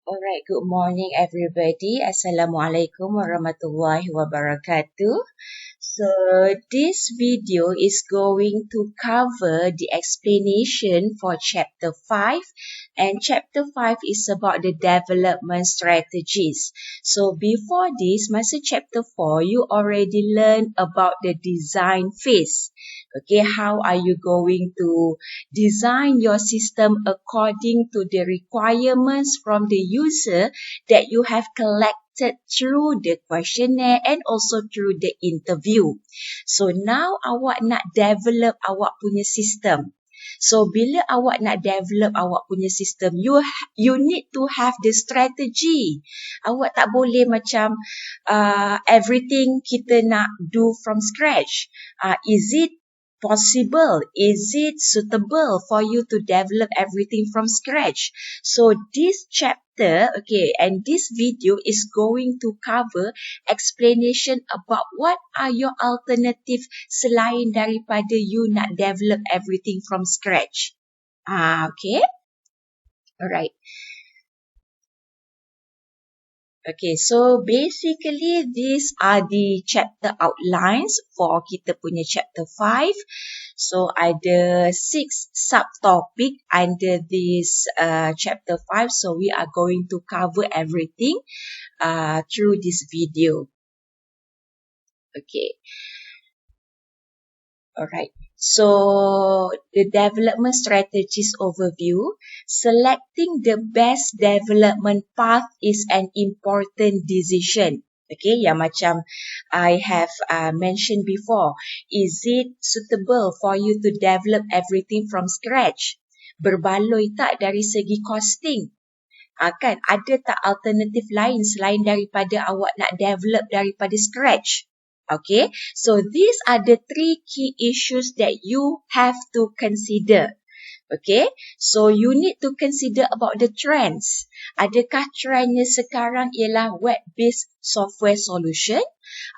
Alright, good morning everybody. Assalamualaikum warahmatullahi wabarakatuh. So this video is going to cover the explanation for chapter 5, and chapter 5 is about the development strategies. So before this, masa chapter 4, you already learned about the design phase. Okay, how are you going to design your system according to the requirements from the user that you have collected through the questionnaire and also through the interview. So now awak nak develop awak punya system. So bila awak nak develop awak punya system, you need to have the strategy. Awak tak boleh macam everything kita nak do from scratch. Is it possible? Is it suitable for you to develop everything from scratch? So this chapter, okay, and this video is going to cover explanation about what are your alternative selain daripada you nak develop everything from scratch. Okay. Alright. Okay, so basically these are the chapter outlines for kita punya chapter 5. So ada 6 subtopic under this chapter 5. So we are going to cover everything through this video. Okay. Alright. So the development strategies overview. Selecting the best development path is an important decision. Okay, yang macam I have mentioned before. Is it suitable for you to develop everything from scratch? Berbaloi tak dari segi costing? Kan, ada tak alternatif lain selain daripada awak nak develop daripada scratch? Okay, so these are the 3 key issues that you have to consider. Okay, so you need to consider about the trends. Adakah trendnya sekarang ialah web-based software solution?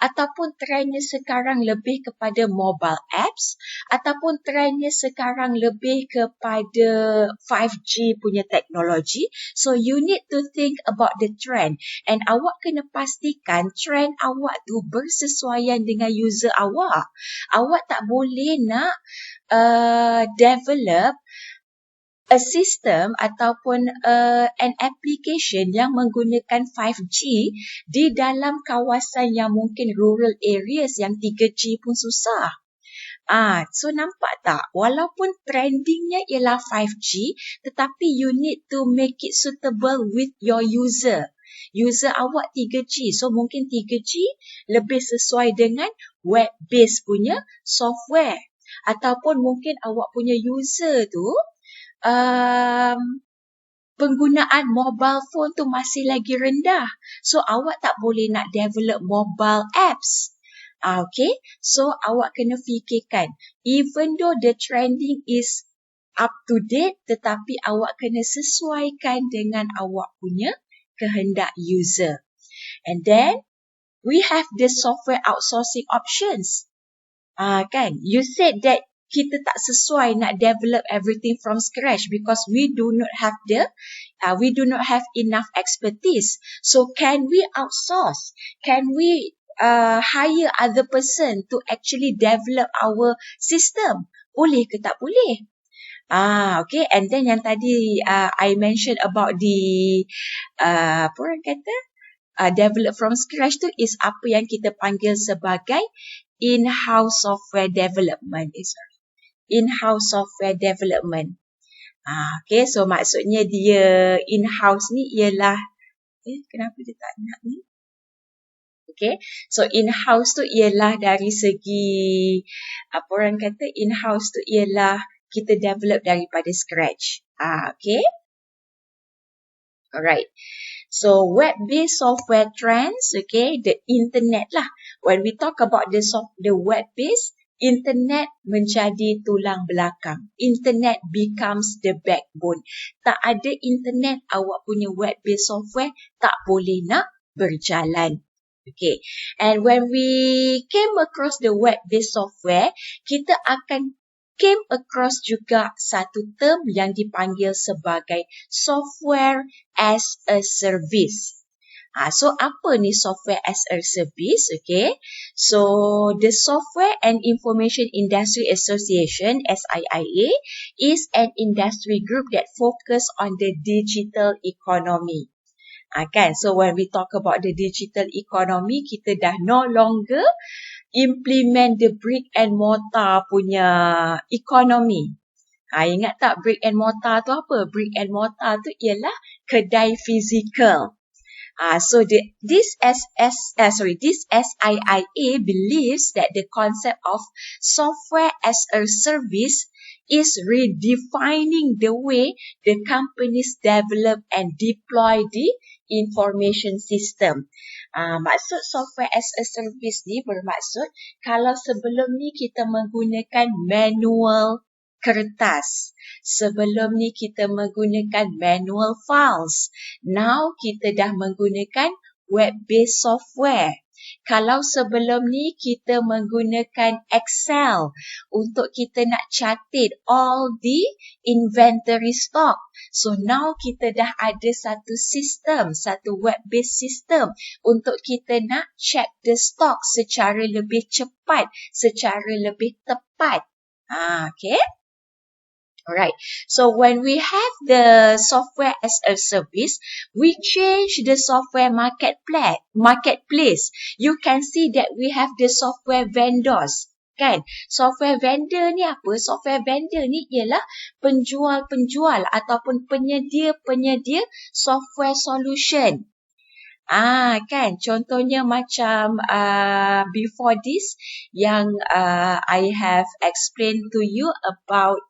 Ataupun trendnya sekarang lebih kepada mobile apps? Ataupun trendnya sekarang lebih kepada 5G punya teknologi? So you need to think about the trend. And awak kena pastikan trend awak tu bersesuaian dengan user awak. Awak tak boleh nak develop a system ataupun an application yang menggunakan 5G di dalam kawasan yang mungkin rural areas yang 3G pun susah. So nampak tak? Walaupun trendingnya ialah 5G, tetapi you need to make it suitable with your user. User awak 3G, so mungkin 3G lebih sesuai dengan web-based punya software. Ataupun mungkin awak punya user tu penggunaan mobile phone tu masih lagi rendah. So awak tak boleh nak develop mobile apps. Okay, so awak kena fikirkan, even though the trending is up to date, tetapi awak kena sesuaikan dengan awak punya kehendak user. And then we have the software outsourcing options. Kan, you said that kita tak sesuai nak develop everything from scratch because we do not have enough expertise. So can we outsource? Can we hire other person to actually develop our system? Boleh ke tak boleh? Okay, and then yang tadi I mentioned about the apa orang kata develop from scratch tu is apa yang kita panggil sebagai in-house software development. In-house software development. Okay, so maksudnya dia in-house ni ialah kenapa dia tak nak ni? Okay, so in-house tu ialah dari segi apa orang kata, in-house tu ialah kita develop daripada scratch. Okay. Alright. So web-based software trends, okay, the internet lah. When we talk about the web-based, internet menjadi tulang belakang. Internet becomes the backbone. Tak ada internet, awak punya web-based software tak boleh nak berjalan. Okay, and when we came across the web-based software, kita akan came across juga satu term yang dipanggil sebagai software as a service. So apa ni software as a service? Okay. So the Software and Information Industry Association, SIIA, is an industry group that focus on the digital economy. Kan? So when we talk about the digital economy, kita dah no longer implement the brick and mortar punya economy. Ingat tak brick and mortar tu apa? Brick and mortar tu ialah kedai fizikal. So this SIIA believes that the concept of software as a service is redefining the way the companies develop and deploy the information system. Maksud software as a service ni bermaksud kalau sebelum ni kita menggunakan manual kertas. Sebelum ni kita menggunakan manual files. Now kita dah menggunakan web-based software. Kalau sebelum ni kita menggunakan Excel untuk kita nak catat all the inventory stock. So now kita dah ada satu sistem, satu web-based system untuk kita nak check the stock secara lebih cepat, secara lebih tepat. Okay. Alright, so when we have the software as a service, we change the software marketplace. You can see that we have the software vendors. Kan? Software vendor ni apa? Software vendor ni ialah penjual-penjual ataupun penyedia-penyedia software solution. Kan? Contohnya macam before this yang I have explained to you about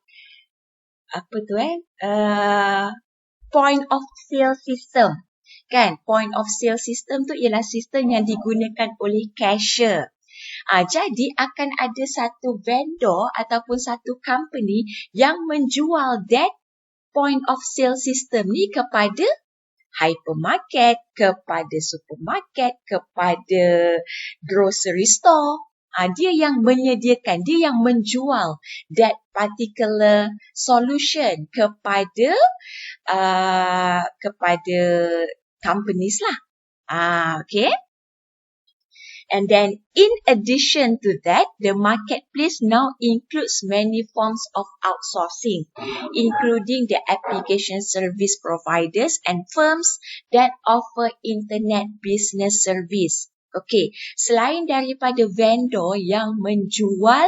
point of sale system. Kan? Point of sale system tu ialah sistem yang digunakan oleh cashier. Jadi akan ada satu vendor ataupun satu company yang menjual that point of sale system ni kepada hypermarket, kepada supermarket, kepada grocery store. Dia yang menyediakan, dia yang menjual that particular solution kepada companies lah. Okay. And then in addition to that, the marketplace now includes many forms of outsourcing, including the application service providers and firms that offer internet business service. Okay, selain daripada vendor yang menjual,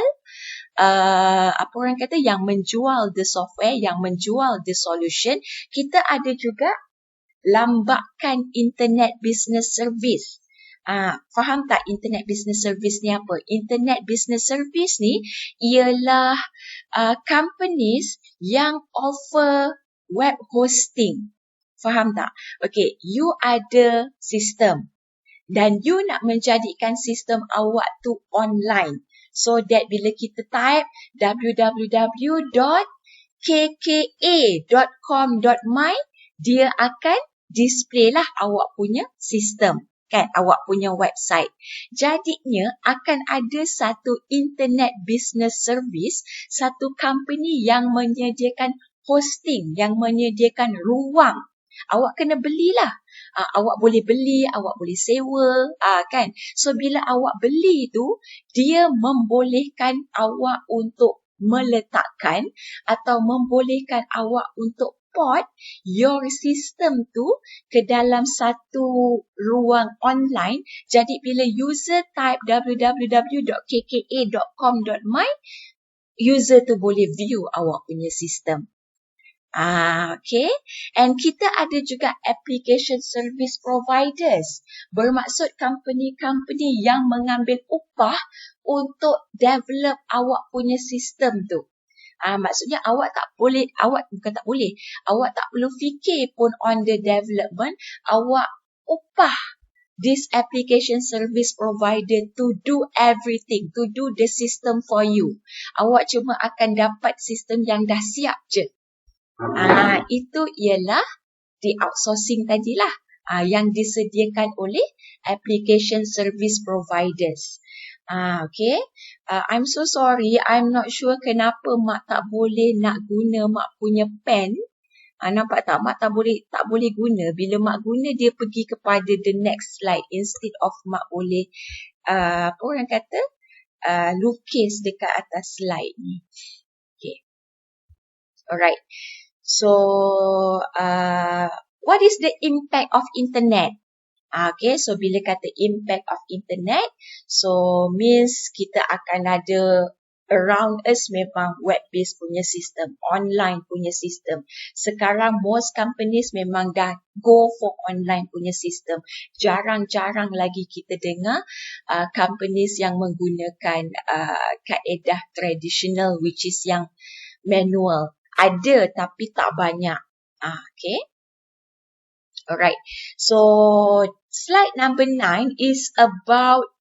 yang menjual the software, yang menjual the solution, kita ada juga lambakan internet business service. Faham tak internet business service ni apa? Internet business service ni ialah companies yang offer web hosting. Faham tak? Okay, you ada sistem dan you nak menjadikan sistem awak tu online. So that bila kita type www.kka.com.my, dia akan display lah awak punya sistem. Kan, awak punya website. Jadinya akan ada satu internet business service, satu company yang menyediakan hosting, yang menyediakan ruang. Awak kena belilah. Awak boleh beli, awak boleh sewa, kan. So bila awak beli tu, dia membolehkan awak untuk meletakkan atau membolehkan awak untuk port your system tu ke dalam satu ruang online. Jadi bila user type www.kka.com.my, user tu boleh view awak punya sistem. Okay. And kita ada juga application service providers. Bermaksud company-company yang mengambil upah untuk develop awak punya sistem tu. Maksudnya awak tak perlu fikir pun on the development. Awak upah this application service provider to do everything, to do the system for you. Awak cuma akan dapat sistem yang dah siap je. Itu ialah di outsourcing tadilah, yang disediakan oleh application service providers. Okay. I'm so sorry. I'm not sure kenapa Mak tak boleh nak guna Mak punya pen. Nampak tak? Mak tak boleh guna. Bila Mak guna, dia pergi kepada the next slide instead of Mak boleh apa orang kata? Lukis dekat atas slide ni. Okay. Alright. So, what is the impact of internet? Okay, so bila kata impact of internet, so means kita akan ada around us memang web-based punya sistem, online punya sistem. Sekarang most companies memang dah go for online punya sistem. Jarang-jarang lagi kita dengar companies yang menggunakan kaedah traditional which is yang manual. Ada tapi tak banyak. Okay. Alright. So slide number 9 is about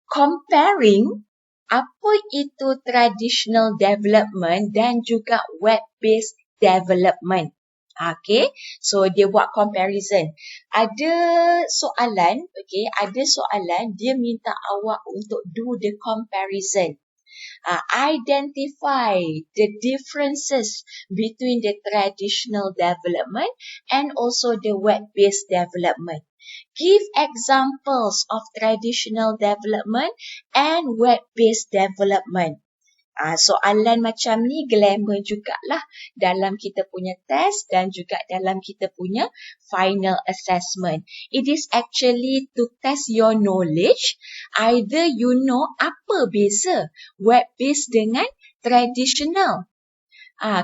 comparing apa itu traditional development dan juga web-based development. Okay, so dia buat comparison. Ada soalan, dia minta awak untuk do the comparison. Identify the differences between the traditional development and also the web-based development. Give examples of traditional development and web-based development. Soalan macam ni glamour jugalah dalam kita punya test dan juga dalam kita punya final assessment. It is actually to test your knowledge. Either you know apa beza web-based dengan traditional.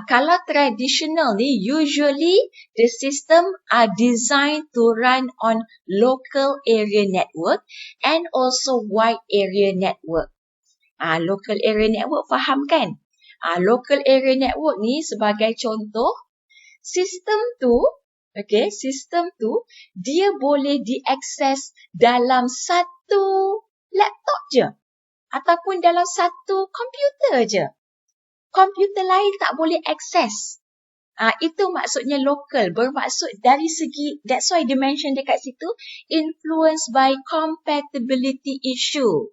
Kalau traditional ni, usually the system are designed to run on local area network and also wide area network. Local area network faham kan? Local area network ni sebagai contoh, sistem tu dia boleh diakses dalam satu laptop je ataupun dalam satu komputer je. Komputer lain tak boleh akses. Itu maksudnya local. Bermaksud dari segi, that's why dia mention dekat situ, influenced by compatibility issue.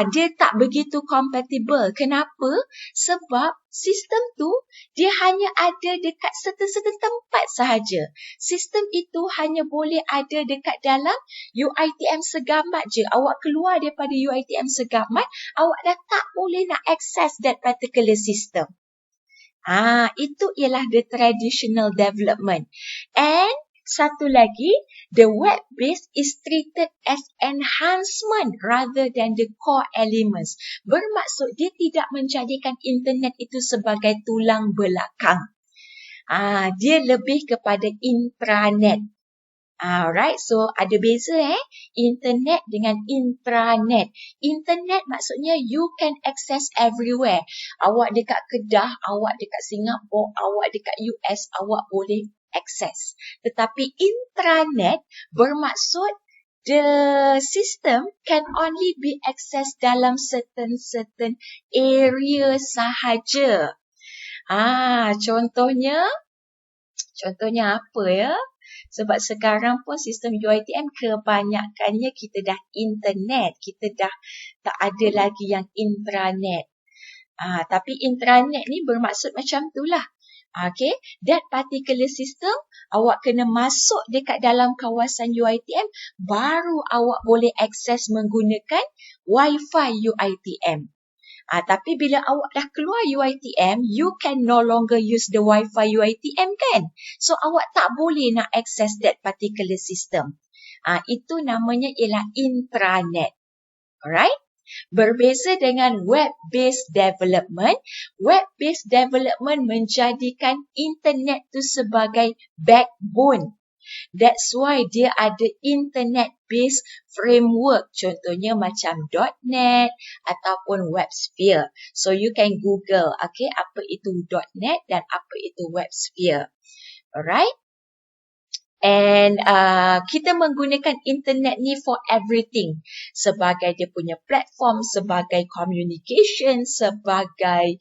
Dia tak begitu compatible. Kenapa? Sebab sistem tu dia hanya ada dekat certain tempat sahaja. Sistem itu hanya boleh ada dekat dalam UiTM Segamat je. Awak keluar daripada UiTM Segamat, awak dah tak boleh nak access that particular system. Itu ialah the traditional development. And satu lagi, the web-based is treated as enhancement rather than the core elements. Bermaksud dia tidak menjadikan internet itu sebagai tulang belakang. Dia lebih kepada intranet. Alright, so ada beza internet dengan intranet. Internet maksudnya you can access everywhere. Awak dekat Kedah, awak dekat Singapura, awak dekat US, awak boleh access. Tetapi intranet bermaksud the system can only be accessed dalam certain area sahaja. Contohnya apa ya? Sebab sekarang pun sistem UiTM kebanyakannya kita dah internet. Kita dah tak ada lagi yang intranet. Tapi intranet ni bermaksud macam itulah. Okay, that particular system awak kena masuk dekat dalam kawasan UiTM baru awak boleh akses menggunakan Wi-Fi UiTM. Tapi bila awak dah keluar UiTM, you can no longer use the Wi-Fi UiTM kan? So awak tak boleh nak access that particular system. Itu namanya ialah intranet. Alright? Berbeza dengan web-based development. Web-based development menjadikan internet tu sebagai backbone. That's why dia ada internet-based framework. Contohnya macam .NET ataupun WebSphere. So you can Google, okay, apa itu .NET dan apa itu WebSphere. Alright? And kita menggunakan internet ni for everything. Sebagai dia punya platform, sebagai communication, sebagai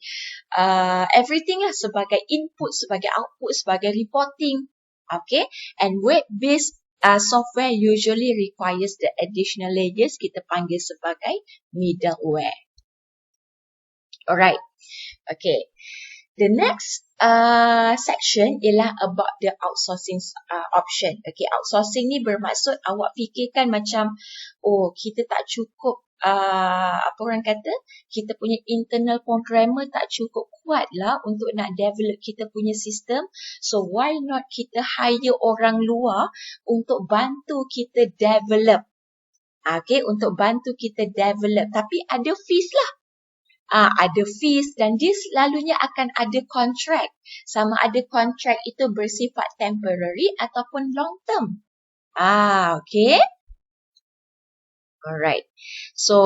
everything lah. Sebagai input, sebagai output, sebagai reporting. Okay, and web-based software usually requires the additional layers, kita panggil sebagai middleware. Alright, okay. The next section ialah about the outsourcing option. Okay, outsourcing ni bermaksud awak fikirkan macam, oh kita tak cukup, apa orang kata, kita punya internal programmer tak cukup kuat lah untuk nak develop kita punya sistem. So why not kita hire orang luar untuk bantu kita develop. Okay, untuk bantu kita develop. Tapi ada fees lah. Ada fees dan dia selalunya akan ada kontrak. Sama ada kontrak itu bersifat temporary ataupun long term. Okay. Alright. So,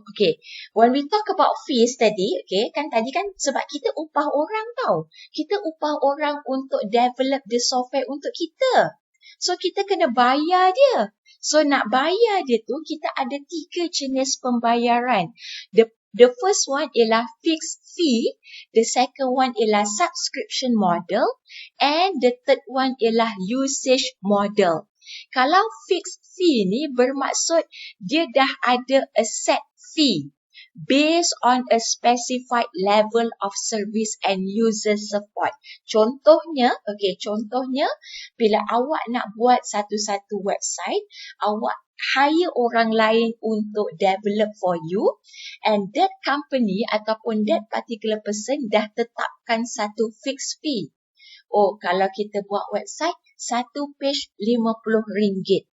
okay. When we talk about fees tadi, okay, kan tadi kan sebab kita upah orang tau. Kita upah orang untuk develop the software untuk kita. So, kita kena bayar dia. So, nak bayar dia tu, kita ada 3 jenis pembayaran. The first one ialah fixed fee, the second one ialah subscription model, and the third one ialah usage model. Kalau fixed fee ni bermaksud dia dah ada a set fee based on a specified level of service and user support. Contohnya, bila awak nak buat satu-satu website, awak hire orang lain untuk develop for you, and that company ataupun that particular person dah tetapkan satu fixed fee. Oh, kalau kita buat website, satu page RM50.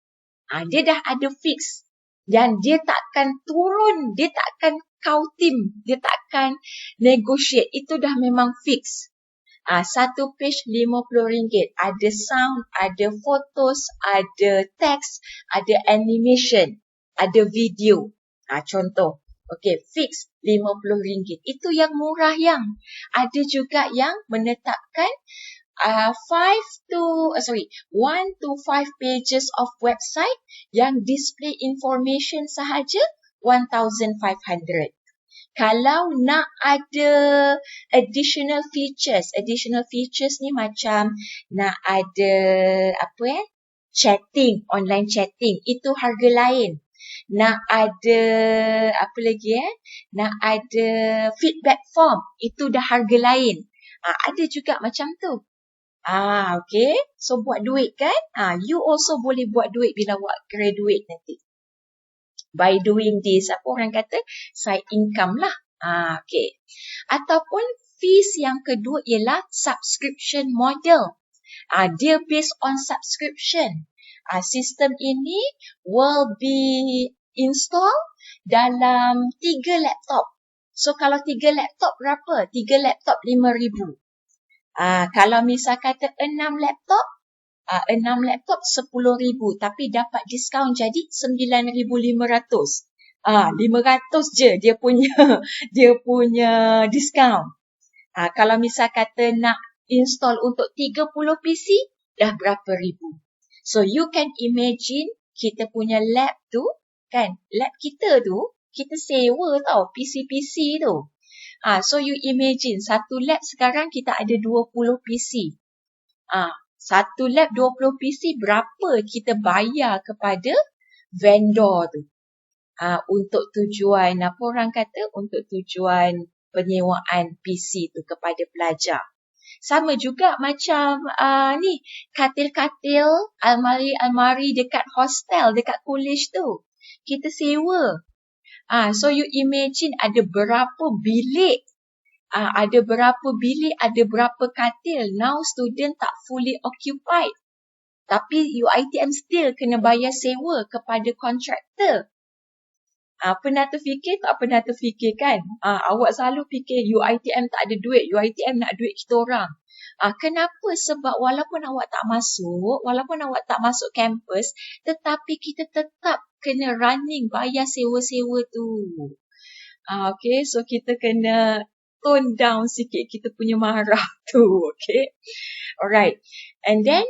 Dia dah ada fix. Dan dia takkan turun, dia takkan counting, dia takkan negotiate. Itu dah memang fix. Satu page RM50. Ada sound, ada photos, ada text, ada animation, ada video. Contoh. Okay, fix RM50. Itu yang murah yang. Ada juga yang menetapkan 1 to 5 pages of website yang display information sahaja 1,500. Kalau nak ada additional features ni macam nak ada chatting, online chatting, itu harga lain. Nak ada nak ada feedback form, itu dah harga lain. Ada juga macam tu. Okay. So buat duit kan? You also boleh buat duit bila awak graduate nanti. By doing this, apa orang kata? Side income lah. Okay. Ataupun fees yang kedua ialah subscription model. Dia based on subscription. Sistem ini will be installed dalam 3 laptop. So kalau 3 laptop berapa? 3 laptop RM5,000. Kalau misal kata 6 laptop RM10,000 tapi dapat diskaun jadi RM9,500. 500 je dia punya diskaun. Kalau misal kata nak install untuk 30 PC dah berapa ribu. So you can imagine kita punya lab tu kan, lab kita tu kita sewa tau PC-PC tu. So you imagine satu lab sekarang kita ada 20 PC. Satu lab 20 PC, berapa kita bayar kepada vendor tu? Untuk tujuan, apa orang kata? Untuk tujuan penyewaan PC tu kepada pelajar. Sama juga macam ni, katil-katil, almari-almari dekat hostel, dekat college tu. Kita sewa. So you imagine ada berapa bilik. Ada berapa katil. Now student tak fully occupied. Tapi UiTM still kena bayar sewa kepada kontraktor. Pernah terfikir? Tak pernah terfikir kan? Awak selalu fikir UiTM tak ada duit. UiTM nak duit kita orang. Kenapa? Sebab walaupun awak tak masuk kampus, tetapi kita tetap kena running bayar sewa-sewa tu. Okay, so kita kena tone down sikit kita punya marah tu. Okay, alright. And then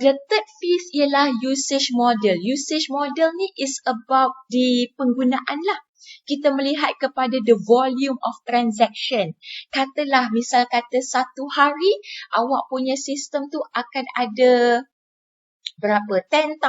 the third fees ialah usage model. Usage model ni is about the penggunaan lah. Kita melihat kepada the volume of transaction. Katalah, misal kata satu hari awak punya sistem tu akan ada berapa? 10,000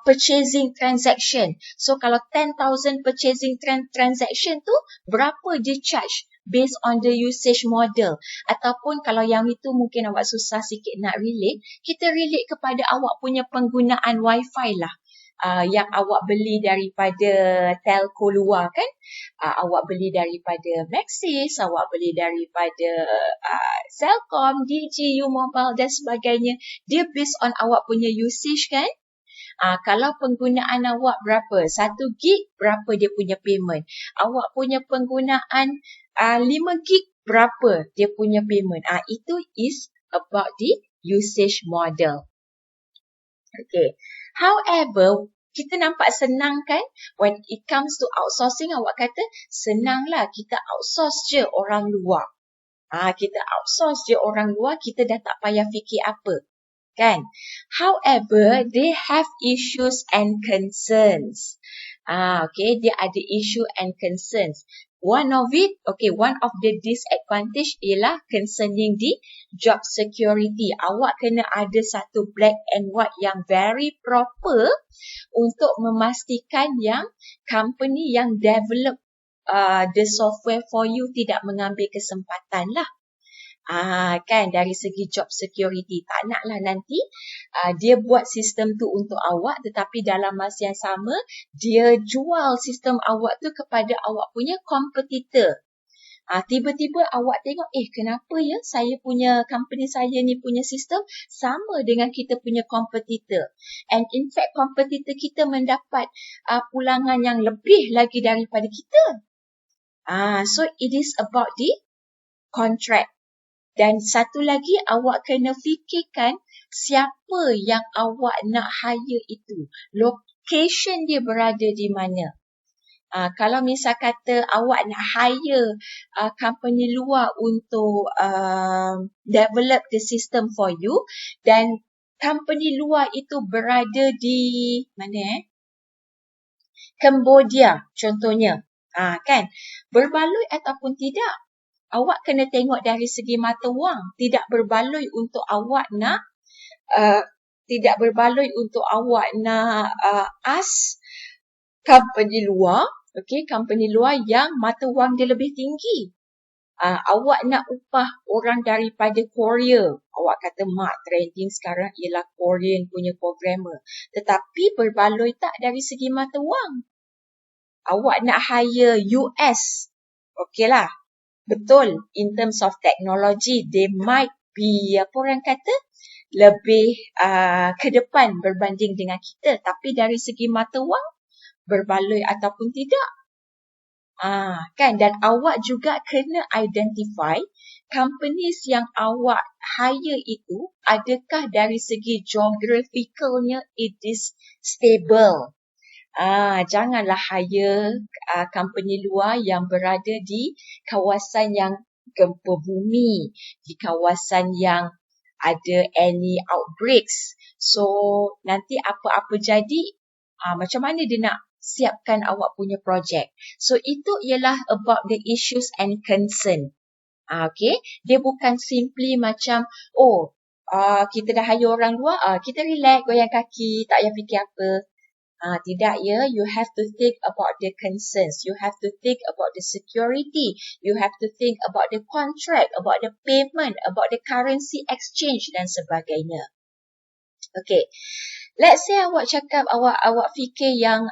purchasing transaction. So kalau 10,000 purchasing transaction tu, berapa dia charge based on the usage model? Ataupun kalau yang itu mungkin awak susah sikit nak relate, kita relate kepada awak punya penggunaan wifi lah. Yang awak beli daripada telco luar kan, awak beli daripada Maxis, awak beli daripada Celcom, Digi, U-Mobile dan sebagainya. Dia based on awak punya usage kan. Kalau penggunaan awak berapa? 1 gig, berapa dia punya payment? Awak punya penggunaan 5 gig, berapa dia punya payment? Itu is about the usage model. Okay. However, kita nampak senang kan? When it comes to outsourcing, awak kata senanglah kita outsource je orang luar. Kita outsource je orang luar, kita dah tak payah fikir apa. Kan? However, they have issues and concerns. Okay, dia ada issue and concerns. One of the disadvantage ialah concerning the job security. Awak kena ada satu black and white yang very proper untuk memastikan yang company yang develop the software for you tidak mengambil kesempatan lah. Kan, dari segi job security. Tak naklah nanti dia buat sistem tu untuk awak, tetapi dalam masa yang sama dia jual sistem awak tu kepada awak punya kompetitor. Tiba-tiba awak tengok, kenapa ya saya punya company saya ni punya sistem sama dengan kita punya kompetitor. And in fact kompetitor kita mendapat pulangan yang lebih lagi daripada kita. So it is about the contract. Dan satu lagi, awak kena fikirkan siapa yang awak nak hire itu. Location dia berada di mana. Kalau misal kata awak nak hire company luar untuk develop the system for you, dan company luar itu berada di mana Cambodia contohnya. Kan? Berbaloi ataupun tidak? Awak kena tengok dari segi mata wang. Tidak berbaloi untuk awak nak ask company luar, company luar yang mata wang dia lebih tinggi. Awak nak upah orang daripada Korea. Awak kata trending sekarang ialah Korean punya programmer. Tetapi berbaloi tak dari segi mata wang? Awak nak hire US. Okeylah. Betul, in terms of technology, they might be, lebih ke depan berbanding dengan kita. Tapi dari segi mata wang, berbaloi ataupun tidak. Kan? Dan awak juga kena identify companies yang awak hire itu, adakah dari segi geographicalnya it is stable. Janganlah hire company luar yang berada di kawasan yang gempa bumi, di kawasan yang ada any outbreaks. So, nanti apa-apa jadi, macam mana dia nak siapkan awak punya projek. So, itu ialah about the issues and concern. Okay, dia bukan simply macam, kita dah hire orang luar, kita relax, goyang kaki, tak payah fikir apa. Tidak ya, you have to think about the concerns, you have to think about the security, you have to think about the contract, about the payment, about the currency exchange dan sebagainya. Okay, let's say awak cakap, awak fikir yang,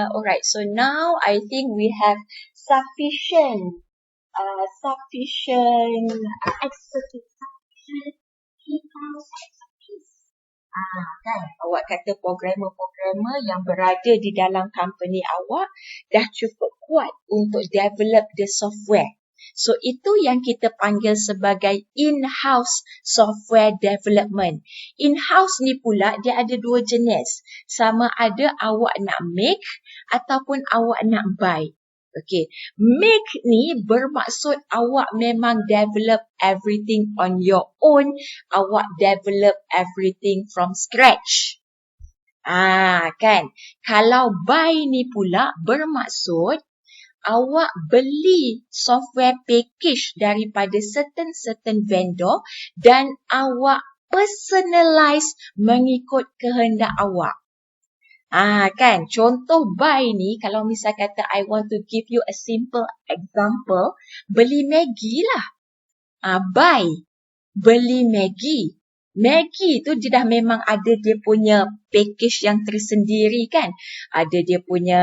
alright, so now I think we have sufficient expertise. Kan? Awak kata programmer yang berada di dalam company awak dah cukup kuat untuk develop the software. So, itu yang kita panggil sebagai in-house software development. In-house ni pula dia ada dua jenis. Sama ada awak nak make ataupun awak nak buy. Okay, make ni bermaksud awak memang develop everything on your own. Awak develop everything from scratch. Kan? Kalau buy ni pula bermaksud awak beli software package daripada certain vendor dan awak personalize mengikut kehendak awak. Kan, contoh buy ni, kalau misal kata I want to give you a simple example, beli Maggi lah. Buy, beli Maggi. Maggi tu dia dah memang ada dia punya package yang tersendiri kan. Ada dia punya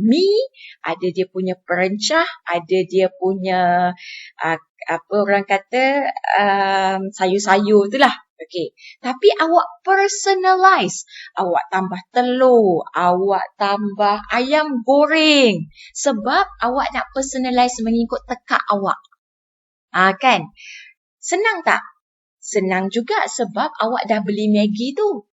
mie, ada dia punya perencah, ada dia punya apa orang kata sayur-sayur tu lah. Okay. Tapi awak personalize. Awak tambah telur, awak tambah ayam goreng. Sebab awak nak personalize mengikut tekak awak. Kan? Senang tak? Senang juga sebab awak dah beli Maggi tu.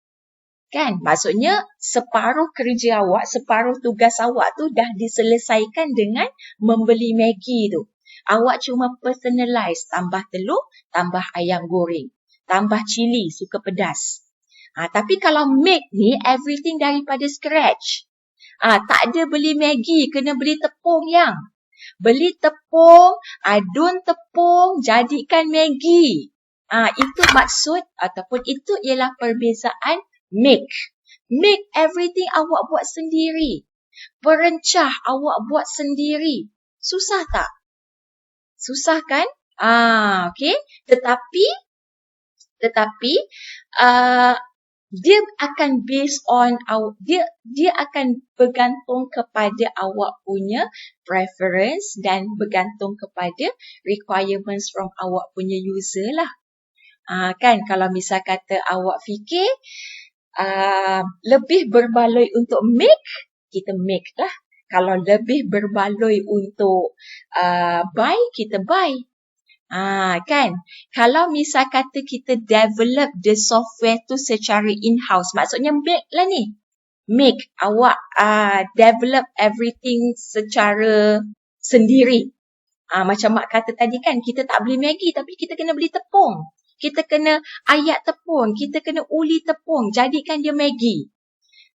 Kan? Maksudnya separuh kerja awak, separuh tugas awak tu dah diselesaikan dengan membeli Maggi tu. Awak cuma personalize, tambah telur, tambah ayam goreng, tambah cili, suka pedas. Tapi kalau make ni, everything daripada scratch. Tak ada beli Maggi, kena beli tepung yang. Beli tepung, adun tepung, jadikan Maggi. Itu maksud ataupun itu ialah perbezaan make. Make everything awak buat sendiri. Perencah awak buat sendiri. Susah tak? Susah kan? Okay. Tetapi dia akan based on dia akan bergantung kepada awak punya preference dan bergantung kepada requirements from awak punya user lah. Kan kalau misal kata awak fikir lebih berbaloi untuk make, kita make lah. Kalau lebih berbaloi untuk buy, kita buy. Kan? Kalau misal kata kita develop the software tu secara in-house, maksudnya make lah ni. Make, awak develop everything secara sendiri. Macam mak kata tadi kan, kita tak beli Maggi tapi kita kena beli tepung. Kita kena ayak tepung, kita kena uli tepung, jadikan dia Maggi.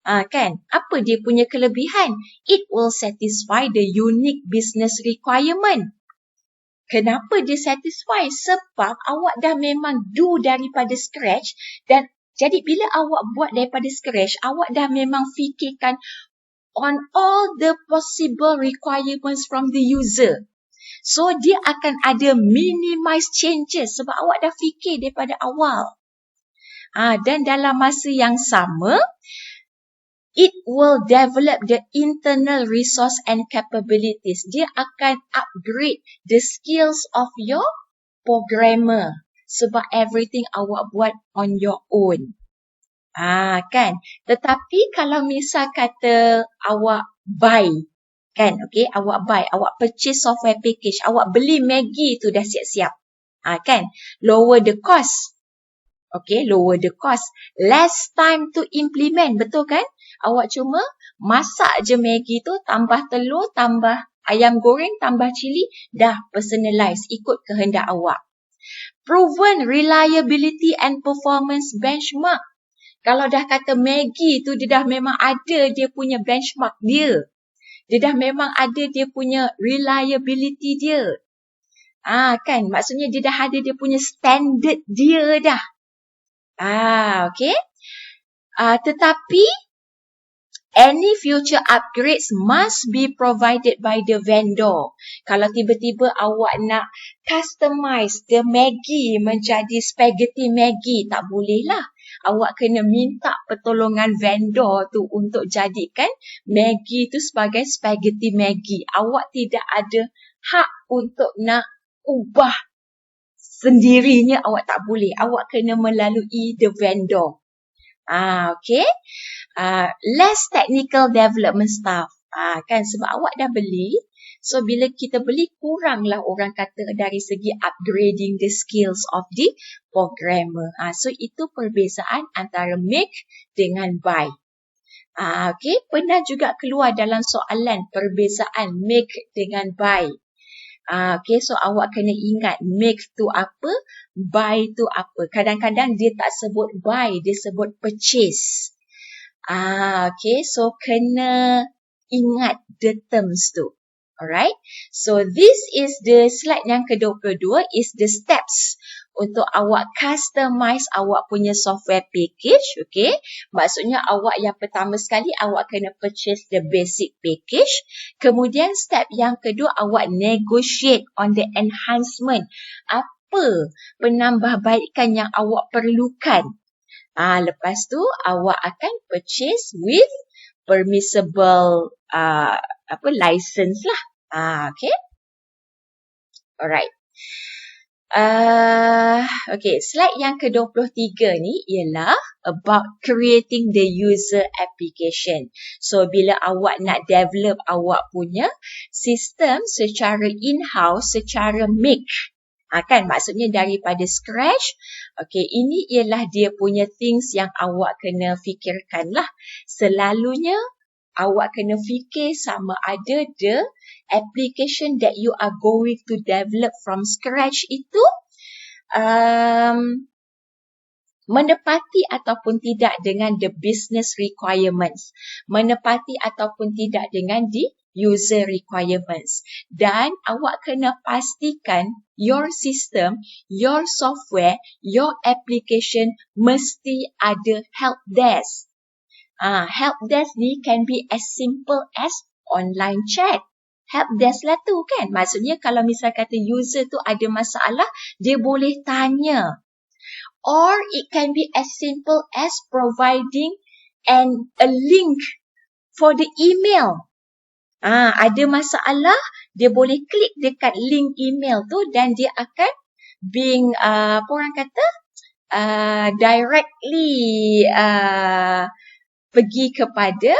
Kan? Apa dia punya kelebihan? It will satisfy the unique business requirement. Kenapa dia satisfy? Sebab awak dah memang do daripada scratch dan jadi bila awak buat daripada scratch, awak dah memang fikirkan on all the possible requirements from the user. So, dia akan ada minimize changes sebab awak dah fikir daripada awal. Dan dalam masa yang sama, it will develop the internal resource and capabilities. Dia akan upgrade the skills of your programmer. Sebab everything awak buat on your own. Kan? Tetapi kalau misal kata awak buy, kan? Okay, awak buy, awak purchase software package, awak beli Maggi tu dah siap-siap. Kan? Lower the cost. Okay, lower the cost. Less time to implement, betul kan? Awak cuma masak je Maggi tu, tambah telur, tambah ayam goreng, tambah cili, dah personalize, ikut kehendak awak. Proven reliability and performance benchmark. Kalau dah kata Maggi tu, dia dah memang ada dia punya benchmark dia. Dia dah memang ada dia punya reliability dia. Kan? Maksudnya dia dah ada dia punya standard dia dah. Okay. Tetapi, any future upgrades must be provided by the vendor. Kalau tiba-tiba awak nak customize the Maggi menjadi spaghetti Maggi, tak boleh lah. Awak kena minta pertolongan vendor tu untuk jadikan Maggi tu sebagai spaghetti Maggi. Awak tidak ada hak untuk nak ubah sendirinya, awak tak boleh. Awak kena melalui the vendor. Okay. Less technical development staff. Kan sebab awak dah beli. So bila kita beli, kuranglah orang kata dari segi upgrading the skills of the programmer. So itu perbezaan antara make dengan buy. Okay, pernah juga keluar dalam soalan perbezaan make dengan buy. Okay, so awak kena ingat make tu apa, buy tu apa. Kadang-kadang dia tak sebut buy, dia sebut purchase. Okay, so kena ingat the terms tu. Alright, so this is the slide yang ke-22 is the steps untuk awak customize awak punya software package. Okay, maksudnya awak yang pertama sekali awak kena purchase the basic package. Kemudian step yang kedua awak negotiate on the enhancement. Apa penambahbaikan yang awak perlukan? Lepas tu awak akan purchase with permissible license lah. Okay. Alright. Okay, slide yang ke-23 ni ialah about creating the user application. So, bila awak nak develop awak punya sistem secara in-house, secara make. Kan, maksudnya daripada scratch. Okay, ini ialah dia punya things yang awak kena fikirkan lah. Selalunya, awak kena fikir sama ada the application that you are going to develop from scratch itu menepati ataupun tidak dengan the business requirements. Menepati ataupun tidak dengan the user requirements. Dan awak kena pastikan your system, your software, your application mesti ada help desk. Help desk ni can be as simple as online chat. Help desk lah tu kan. Maksudnya kalau misal kata user tu ada masalah, dia boleh tanya. Or it can be as simple as providing a link for the email. Ada masalah, dia boleh klik dekat link email tu dan dia akan being, orang kata, directly pergi kepada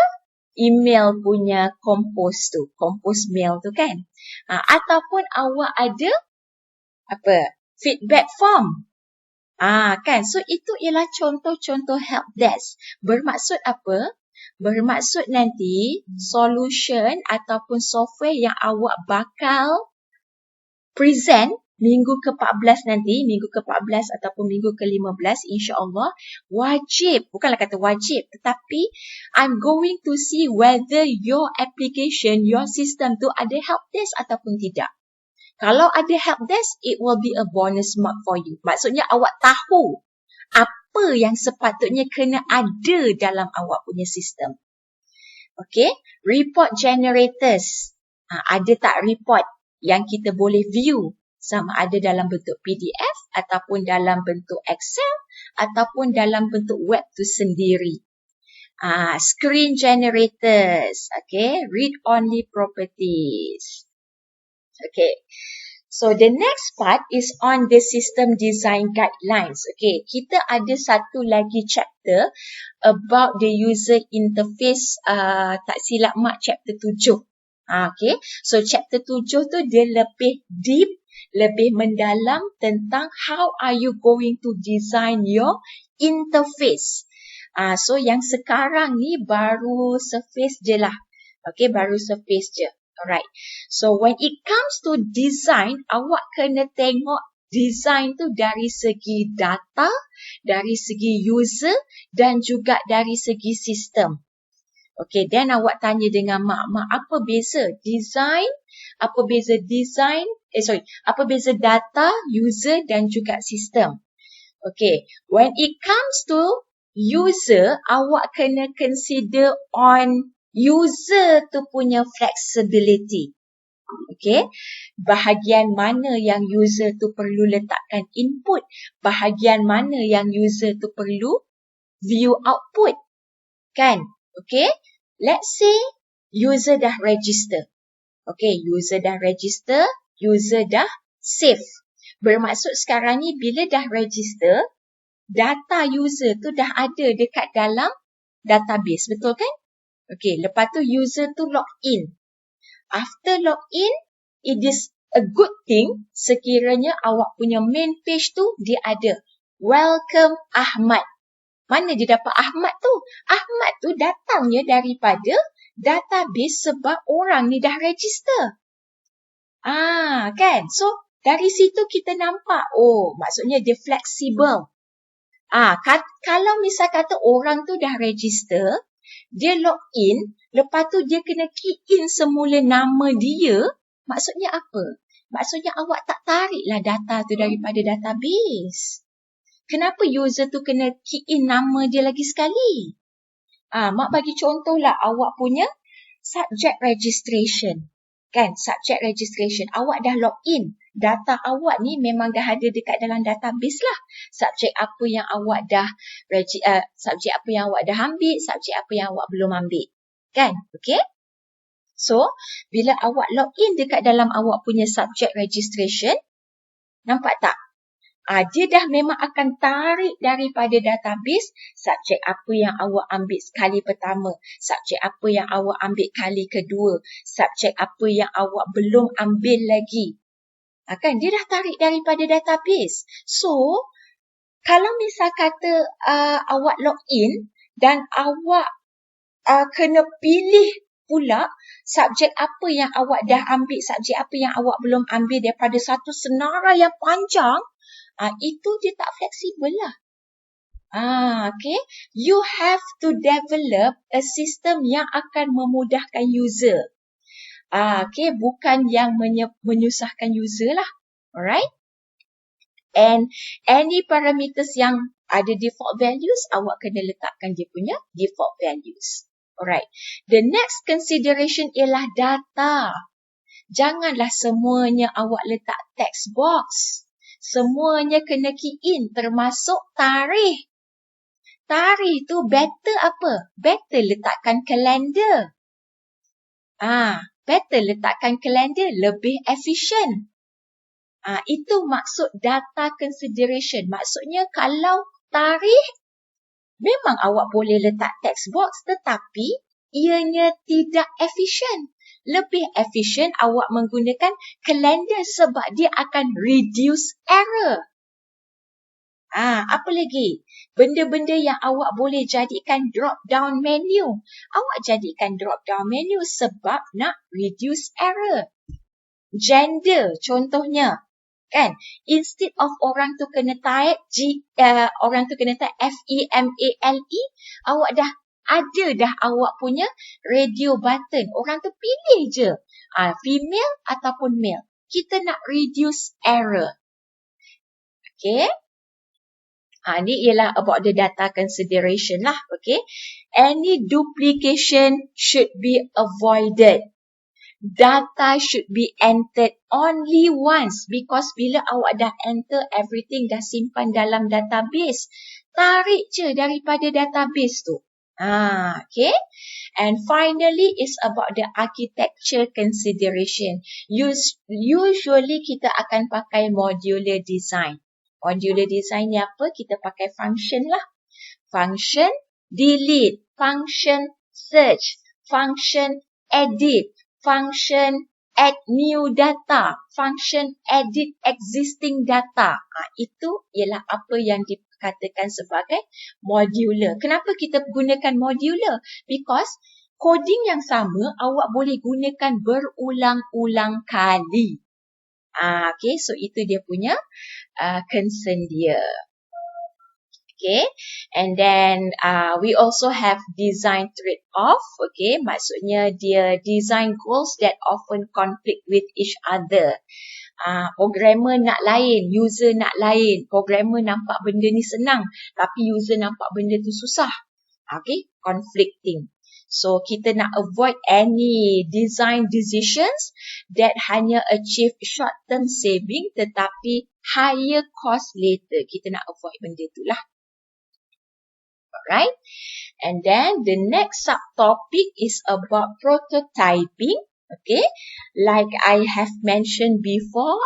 email punya compose mail tu kan. Ataupun awak ada feedback form. Kan, so itu ialah contoh-contoh help desk. Bermaksud apa? Bermaksud nanti solution ataupun software yang awak bakal present minggu ke-14 nanti, minggu ke-14 ataupun minggu ke-15 insya-Allah, wajib, bukanlah kata wajib, tetapi I'm going to see whether your application, your system tu ada help desk ataupun tidak. Kalau ada help desk, it will be a bonus mark for you. Maksudnya awak tahu apa yang sepatutnya kena ada dalam awak punya sistem. Okay, report generators. Ada tak report yang kita boleh view? Sama ada dalam bentuk PDF ataupun dalam bentuk Excel ataupun dalam bentuk web tu sendiri. Screen generators. Okay, read-only properties. Okay. So, the next part is on the system design guidelines. Okay, kita ada satu lagi chapter about the user interface, tak silap mak chapter 7. Okay, so chapter 7 tu dia lebih deep, lebih mendalam tentang how are you going to design your interface. So, yang sekarang ni baru surface je lah. Okay, baru surface je. Alright, so when it comes to design, awak kena tengok design tu dari segi data, dari segi user dan juga dari segi sistem. Okay, then awak tanya dengan mak, apa beza design, apa beza data, user dan juga sistem. Okay, when it comes to user, awak kena consider on user tu punya flexibility. Okay, bahagian mana yang user tu perlu letakkan input, bahagian mana yang user tu perlu view output. Kan? Okay, let's say user dah register. Okay, user dah register, user dah save. Bermaksud sekarang ni bila dah register, data user tu dah ada dekat dalam database, betul kan? Okay, lepas tu user tu log in. After log in, it is a good thing sekiranya awak punya main page tu dia ada Welcome Ahmad. Mana dia dapat Ahmad tu? Ahmad tu datangnya daripada database sebab orang ni dah register. Kan? So, dari situ kita nampak, maksudnya dia fleksibel. Kalau misal kata orang tu dah register, dia log in, lepas tu dia kena key in semula nama dia, maksudnya apa? maksudnya awak tak tariklah data tu daripada database. Kenapa user tu kena key in nama dia lagi sekali? Mak bagi contohlah awak punya subject registration. Kan, subject registration. Awak dah log in. Data awak ni memang dah ada dekat dalam database lah. Subjek apa yang awak dah subjek apa yang awak dah ambil, subjek apa yang awak belum ambil. Kan? Okay? So, bila awak log in dekat dalam awak punya subject registration, nampak tak? Dia dah memang akan tarik daripada database subjek apa yang awak ambil kali pertama, subjek apa yang awak ambil kali kedua, subjek apa yang awak belum ambil lagi. Kan, dia dah tarik daripada database. So, kalau misal kata awak log in dan awak kena pilih pula subjek apa yang awak dah ambil, subjek apa yang awak belum ambil daripada satu senarai yang panjang, itu dia tak fleksibel lah. Okay. You have to develop a system yang akan memudahkan user. Okay. Bukan yang menyusahkan user lah. Alright. And any parameters yang ada default values, awak kena letakkan dia punya default values. Alright. The next consideration ialah data. Janganlah semuanya awak letak text box. Semuanya kena key in, termasuk tarikh. Tarikh tu better apa? Better letakkan kalender. Better letakkan kalender, lebih efisien. Itu maksud data consideration. Maksudnya kalau tarikh, memang awak boleh letak text box, tetapi ianya tidak efisien. Lebih efisien awak menggunakan kalender sebab dia akan reduce error. Apa lagi? Benda-benda yang awak boleh jadikan drop down menu. Awak jadikan drop down menu sebab nak reduce error. Gender contohnya. Kan? Instead of orang tu kena type FEMALE, awak dah ada dah awak punya radio button. Orang tu pilih je. Female ataupun male. Kita nak reduce error. Okay. Ni ialah about the data consideration lah. Okay. Any duplication should be avoided. Data should be entered only once. Because bila awak dah enter everything, dah simpan dalam database, tarik je daripada database tu. Okay. And finally is about the architecture consideration. Usually kita akan pakai modular design. Modular design ni apa? Kita pakai function lah. Function delete, function search, function edit, function add new data, function edit existing data. Itu ialah apa yang dikatakan sebagai modular. Kenapa kita gunakan modular? Because coding yang sama awak boleh gunakan berulang-ulang kali. Okay, so itu dia punya concern dia. Okay, and then we also have design trade-off. Okay, maksudnya dia design goals that often conflict with each other. Programmer nak lain, user nak lain. Programmer nampak benda ni senang, tapi user nampak benda tu susah. Okay, conflicting. So, kita nak avoid any design decisions that hanya achieve short-term saving tetapi higher cost later. Kita nak avoid benda tu lah. Alright. And then the next subtopic is about prototyping. Okay. Like I have mentioned before,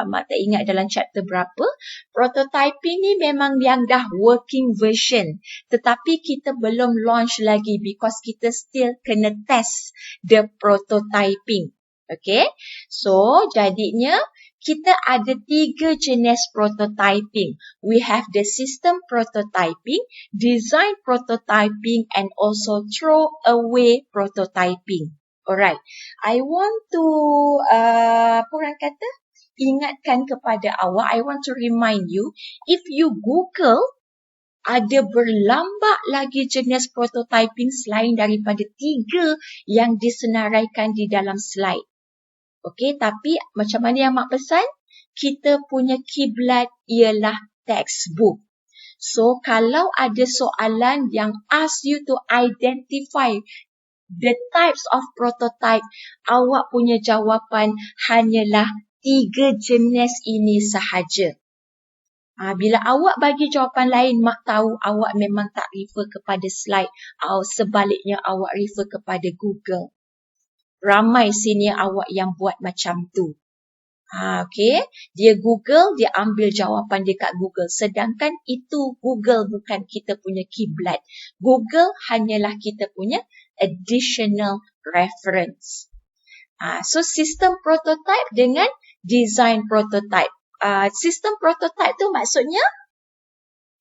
Mak tak ingat dalam chapter berapa. Prototyping ni memang yang dah working version. Tetapi kita belum launch lagi because kita still kena test the prototyping. Okay. So, jadinya kita ada 3 jenis prototyping. We have the system prototyping, design prototyping, and also throwaway prototyping. Alright. I want to, orang kata, ingatkan kepada awak, I want to remind you, if you Google, ada berlambak lagi jenis prototyping selain daripada 3 yang disenaraikan di dalam slide. Okey, tapi macam mana yang mak pesan? Kita punya kiblat ialah textbook. So, kalau ada soalan yang ask you to identify the types of prototype, awak punya jawapan hanyalah 3 jenis ini sahaja. Bila awak bagi jawapan lain, mak tahu awak memang tak refer kepada slide atau sebaliknya awak refer kepada Google. Ramai senior awak yang buat macam tu. Okay, dia Google, dia ambil jawapan dia kat Google. Sedangkan itu Google bukan kita punya kiblat. Google hanyalah kita punya additional reference. So, sistem prototype dengan design prototype. Sistem prototype tu maksudnya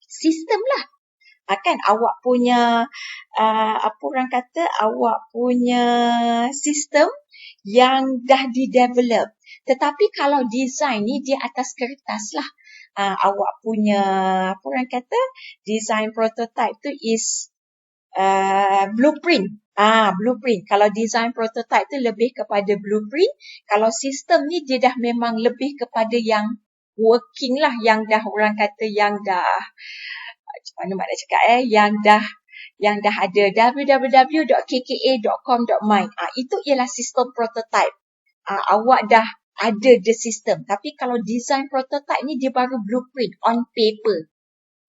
sistem lah. Kan awak punya, apa orang kata, awak punya sistem yang dah di-develop. Tetapi kalau design ni dia atas kertas lah. Awak punya, apa orang kata, design prototype tu is blueprint. Blueprint. Kalau design prototype tu lebih kepada blueprint. Kalau sistem ni dia dah memang lebih kepada yang working lah. Yang dah orang kata yang dah, macam mana mak nak cakap yang dah ada www.kka.com.my. Itu ialah sistem prototype. Awak dah ada the system. Tapi kalau design prototype ni dia baru blueprint on paper.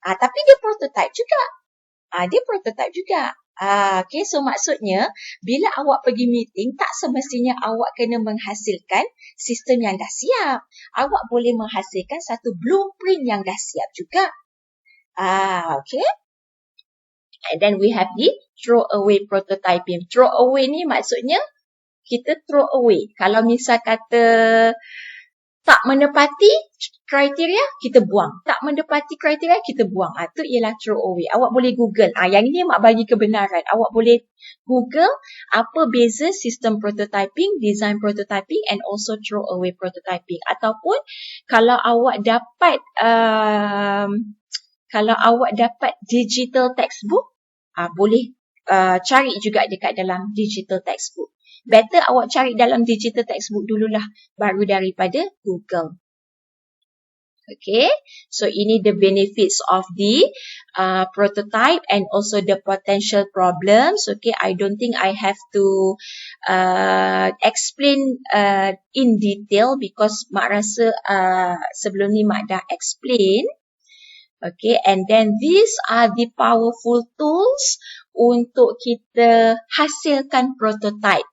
Tapi dia prototype juga. Dia prototype juga. Okay, so maksudnya bila awak pergi meeting, tak semestinya awak kena menghasilkan sistem yang dah siap. Awak boleh menghasilkan satu blueprint yang dah siap juga. Okay. And then we have the throw away prototyping. Throw away ni maksudnya kita throw away. Kalau misal kata tak menepati kriteria, kita buang. Tak menepati kriteria, kita buang. Itu ialah throw away. Awak boleh Google. Yang ini mak bagi kebenaran. Awak boleh Google apa beza sistem prototyping, design prototyping and also throw away prototyping. Ataupun kalau awak dapat digital textbook, boleh cari juga dekat dalam digital textbook. Better awak cari dalam digital textbook dululah, baru daripada Google. Okay, so ini the benefits of the prototype and also the potential problems. Okay, I don't think I have to explain in detail because mak rasa sebelum ni mak dah explain. Okay, and then these are the powerful tools untuk kita hasilkan prototype.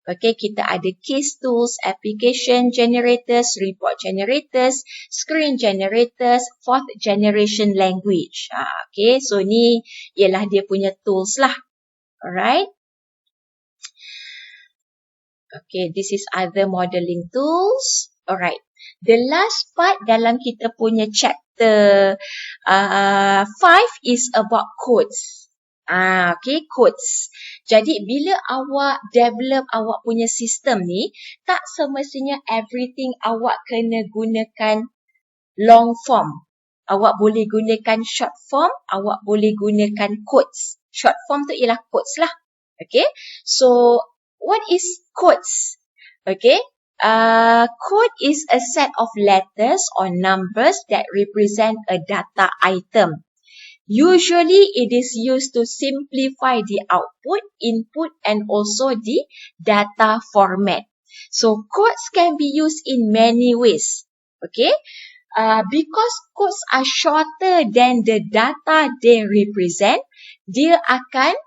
Okay, kita ada case tools, application generators, report generators, screen generators, fourth generation language. Okay, so ni ialah dia punya tools lah. Alright. Okay, this is other modeling tools. Alright. The last part dalam kita punya chapter 5 is about codes. Okay, codes. Jadi, bila awak develop awak punya sistem ni, tak semestinya everything awak kena gunakan long form. Awak boleh gunakan short form, awak boleh gunakan codes. Short form tu ialah codes lah. Okay, so what is codes? Okay, code is a set of letters or numbers that represent a data item. Usually, it is used to simplify the output, input, and also the data format. So, codes can be used in many ways. Okay? Because codes are shorter than the data they represent, dia akan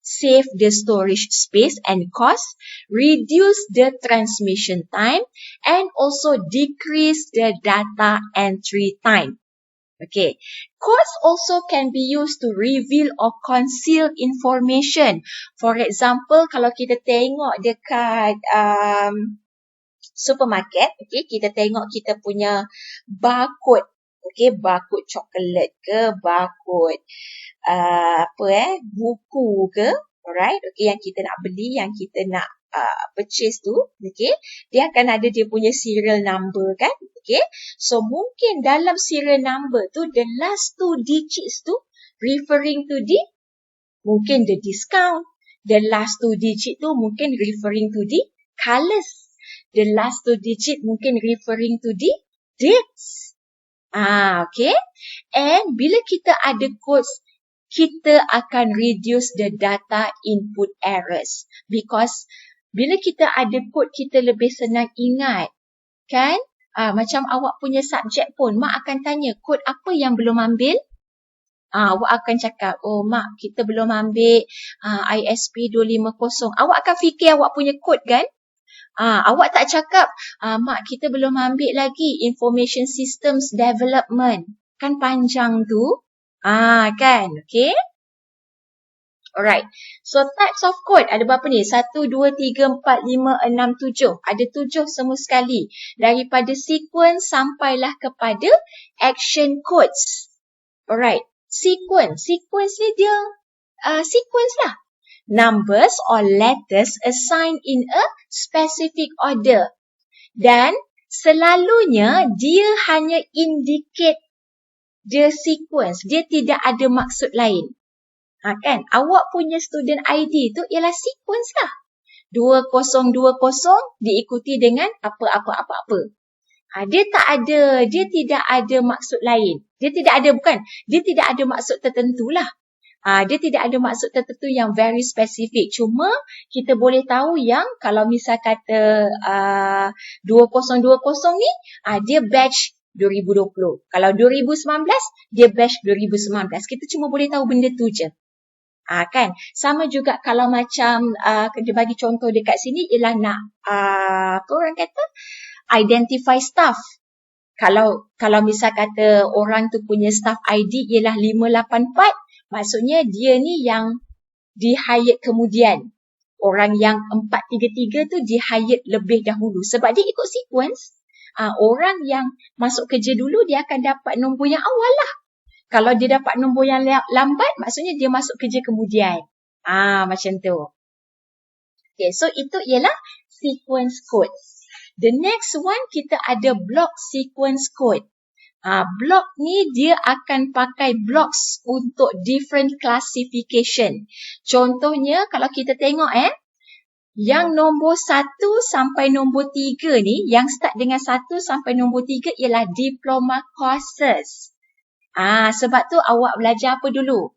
save the storage space and cost, reduce the transmission time, and also decrease the data entry time. Okay, codes also can be used to reveal or conceal information. For example, kalau kita tengok dekat supermarket, okay, kita tengok kita punya barcode, okay, barcode coklat ke, barcode buku ke, alright, okay, yang kita nak beli, yang kita nak purchase tu, okay, dia akan ada dia punya serial number kan, okay, so mungkin dalam serial number tu, the last 2 digits tu referring to the, mungkin the discount, the last 2 digit tu mungkin referring to the colours, The last 2 digit mungkin referring to the dates. Okay. And bila kita ada codes, kita akan reduce the data input errors. Because bila kita ada code, kita lebih senang ingat. Kan? Macam awak punya subjek pun, mak akan tanya, kod apa yang belum ambil? Awak akan cakap, oh mak, kita belum ambil ISP 250. Awak akan fikir awak punya kod kan? Awak tak cakap, mak, kita belum ambil lagi Information Systems Development. Kan panjang tu. Kan? Okay? Alright. So, types of code. Ada berapa ni? 1, 2, 3, 4, 5, 6, 7. Ada 7 semua sekali. Daripada sequence sampailah kepada action codes. Alright. Sequence. Sequence ni dia sequence lah. Numbers or letters assigned in a specific order. Dan selalunya dia hanya indicate the sequence. Dia tidak ada maksud lain. Kan? Awak punya student ID tu ialah sequence lah. 2020 diikuti dengan apa-apa-apa-apa. Dia tidak ada maksud lain. Dia tidak ada maksud tertentu lah. Dia tidak ada maksud tertentu yang very specific. Cuma kita boleh tahu yang kalau misal kata 2020 ni, dia batch 2020. Kalau 2019, dia batch 2019. Kita cuma boleh tahu benda tu je. Kan? Sama juga kalau macam dia bagi contoh dekat sini ialah nak apa orang kata? Identify staff. Kalau misal kata orang tu punya staff ID ialah 584, maksudnya dia ni yang di-hired kemudian. Orang yang 433 tu di-hired lebih dahulu. Sebab dia ikut sequence. Orang yang masuk kerja dulu dia akan dapat nombor yang awal lah. Kalau dia dapat nombor yang lambat, maksudnya dia masuk kerja kemudian. Macam tu. Okay, so itu ialah sequence code. The next one, kita ada block sequence code. Block ni dia akan pakai blocks untuk different classification. Contohnya, kalau kita tengok yang nombor 1 sampai nombor 3 ni, yang start dengan 1 sampai nombor 3 ialah diploma courses. Sebab tu awak belajar apa dulu?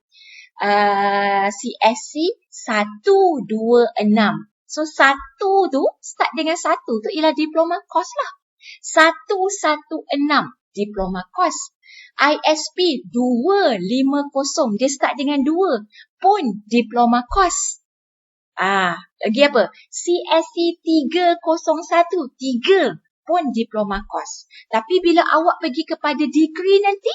CSC 126. So, 1 tu, start dengan 1 tu ialah diploma course lah. 116, diploma course. ISP 250, dia start dengan 2, pun diploma course. Lagi apa? CSC 301, 3, pun diploma course. Tapi bila awak pergi kepada degree nanti,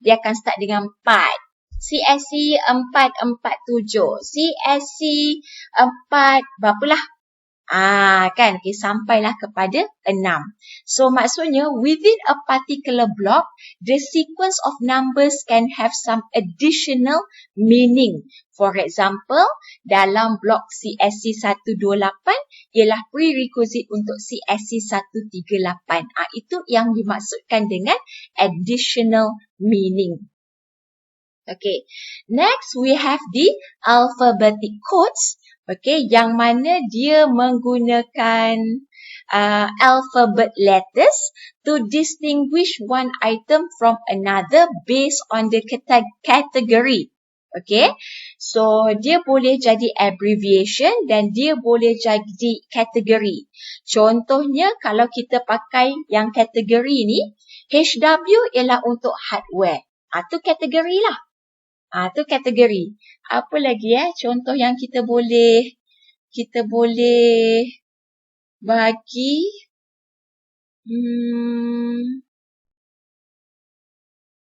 dia akan start dengan 4. CSC 447, CSC 4 berapalah? Kan? Okay, sampailah kepada 6. So, maksudnya within a particular block, the sequence of numbers can have some additional meaning. For example, dalam block CSC 128 ialah prerequisite untuk CSC 138. Itu yang dimaksudkan dengan additional meaning. Okay, next we have the alphabetic codes. Okay, yang mana dia menggunakan alphabet letters to distinguish one item from another based on the category. Okay, so dia boleh jadi abbreviation dan dia boleh jadi kategori. Contohnya kalau kita pakai yang kategori ni, HW ialah untuk hardware. Tu kategori lah. Tu kategori. Apa lagi contoh yang kita boleh bagi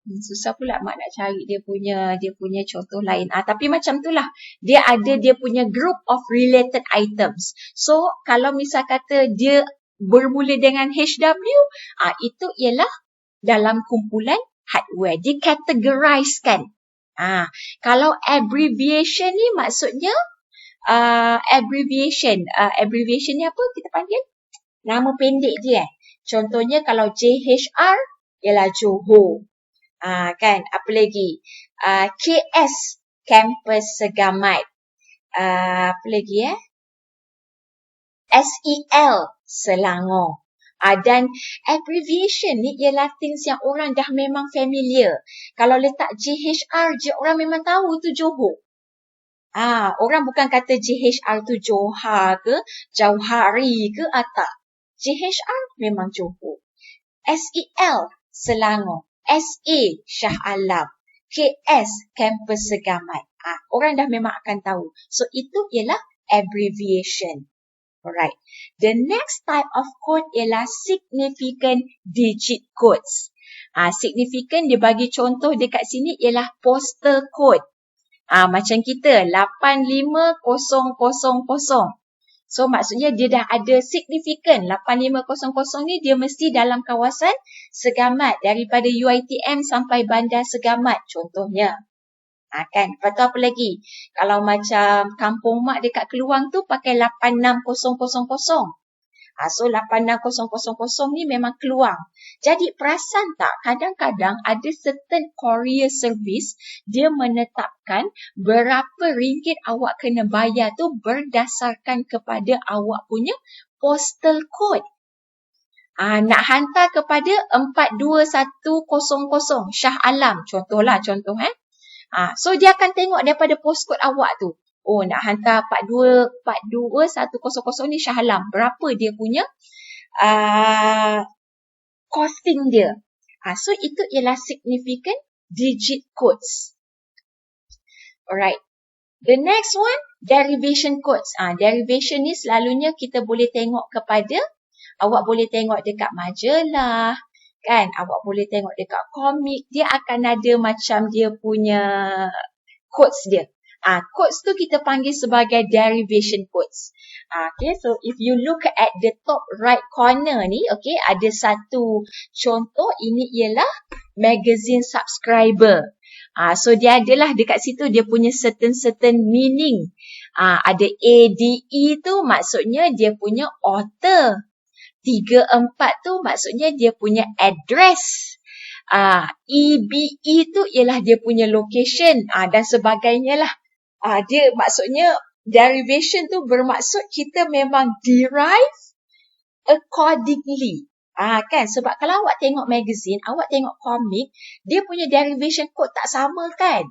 susah pula mak nak cari dia punya contoh lain. Tapi macam tu lah. Dia ada dia punya group of related items. So, kalau misal kata dia bermula dengan HW, itu ialah dalam kumpulan hardware. Dikategorizekan. Kalau abbreviation ni maksudnya abbreviation ni apa kita panggil? Nama pendek dia. Contohnya kalau JHR ialah Johor. Kan? Apa lagi? KS, Campus Segamat. Apa lagi SEL, Selangor. Dan abbreviation ni ialah things yang orang dah memang familiar. Kalau letak JHR je, orang memang tahu tu Johor. Orang bukan kata JHR tu Johar ke, Jauhari ke, tak. JHR memang Johor. SEL, Selangor. SA, Shah Alam. KS, Campus Segamat. Orang dah memang akan tahu. So, itu ialah abbreviation. Alright. The next type of code ialah significant digit codes. Significant dia bagi contoh dekat sini ialah postal code. Macam kita 85000. So maksudnya dia dah ada significant 8500 ni dia mesti dalam kawasan Segamat daripada UiTM sampai bandar Segamat contohnya. Kan, lepas tu apa lagi? Kalau macam kampung mak dekat Keluang tu pakai 86000. So 86000 ni memang Keluang. Jadi perasan tak kadang-kadang ada certain courier service dia menetapkan berapa ringgit awak kena bayar tu berdasarkan kepada awak punya postal code. Nak hantar kepada 42100 Shah Alam contoh. So dia akan tengok daripada postcode awak tu. Nak hantar 42100 ni Shah Alam. Berapa dia punya costing dia. So itu ialah significant digit codes. Alright. The next one, derivation codes. Derivation ni selalunya kita boleh tengok kepada, awak boleh tengok dekat majalah, kan? Awak boleh tengok dekat komik, dia akan ada macam dia punya codes dia. Codes tu kita panggil sebagai derivation codes. Okay, so if you look at the top right corner ni, okay, ada satu contoh, ini ialah magazine subscriber. So dia adalah dekat situ dia punya certain meaning. Ada ADE tu maksudnya dia punya author. 34 tu maksudnya dia punya address. EBE tu ialah dia punya location dan sebagainya lah. Dia maksudnya derivation tu bermaksud kita memang derive accordingly. Kan, sebab kalau awak tengok magazine, awak tengok komik, dia punya derivation code tak sama kan.